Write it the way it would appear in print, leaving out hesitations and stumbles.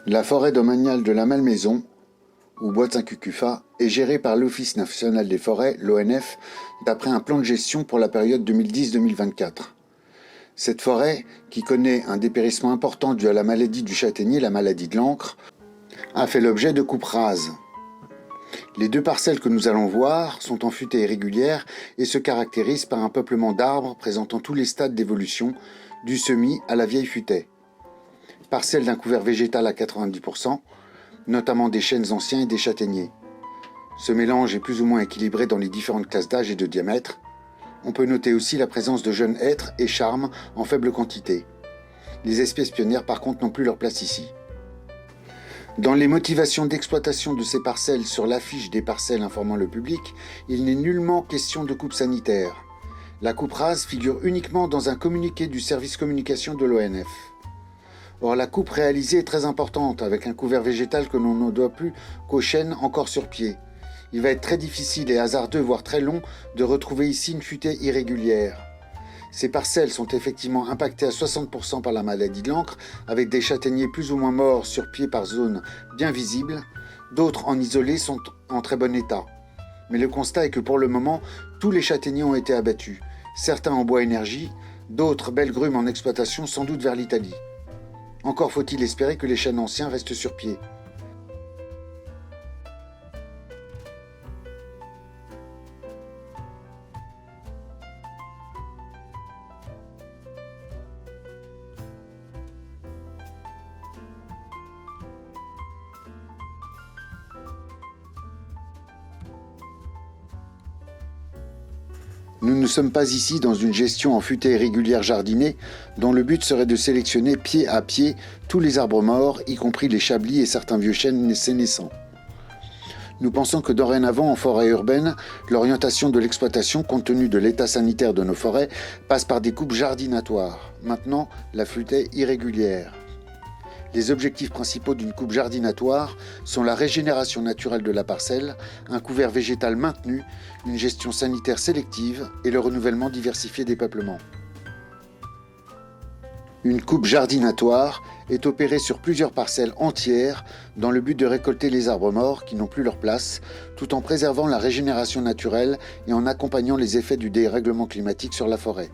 La forêt domaniale de la Malmaison, ou Bois de Saint-Cucufa, est gérée par l'Office national des forêts, l'ONF, d'après un plan de gestion pour la période 2010-2024. Cette forêt, qui connaît un dépérissement important dû à la maladie du châtaignier, la maladie de l'encre, a fait l'objet de coupes rases. Les deux parcelles que nous allons voir sont en futaie irrégulière et se caractérisent par un peuplement d'arbres présentant tous les stades d'évolution, du semis à la vieille futaie. Parcelles d'un couvert végétal à 90%, notamment des chênes anciens et des châtaigniers. Ce mélange est plus ou moins équilibré dans les différentes classes d'âge et de diamètre. On peut noter aussi la présence de jeunes hêtres et charmes en faible quantité. Les espèces pionnières par contre n'ont plus leur place ici. Dans les motivations d'exploitation de ces parcelles sur l'affiche des parcelles informant le public, il n'est nullement question de coupe sanitaire. La coupe rase figure uniquement dans un communiqué du service communication de l'ONF. Or, la coupe réalisée est très importante, avec un couvert végétal que l'on ne doit plus qu'aux chênes encore sur pied. Il va être très difficile et hasardeux, voire très long, de retrouver ici une futaie irrégulière. Ces parcelles sont effectivement impactées à 60% par la maladie de l'encre, avec des châtaigniers plus ou moins morts sur pied par zone bien visible. D'autres en isolé sont en très bon état. Mais le constat est que pour le moment, tous les châtaigniers ont été abattus. Certains en bois énergie, d'autres belles grumes en exploitation, sans doute vers l'Italie. Encore faut-il espérer que les chênes anciens restent sur pied. Nous ne sommes pas ici dans une gestion en futaie irrégulière jardinée, dont le but serait de sélectionner pied à pied tous les arbres morts, y compris les chablis et certains vieux chênes sénescents. Nous pensons que dorénavant, en forêt urbaine, l'orientation de l'exploitation, compte tenu de l'état sanitaire de nos forêts, passe par des coupes jardinatoires. Maintenant, la futaie irrégulière. Les objectifs principaux d'une coupe jardinatoire sont la régénération naturelle de la parcelle, un couvert végétal maintenu, une gestion sanitaire sélective et le renouvellement diversifié des peuplements. Une coupe jardinatoire est opérée sur plusieurs parcelles entières dans le but de récolter les arbres morts qui n'ont plus leur place, tout en préservant la régénération naturelle et en accompagnant les effets du dérèglement climatique sur la forêt.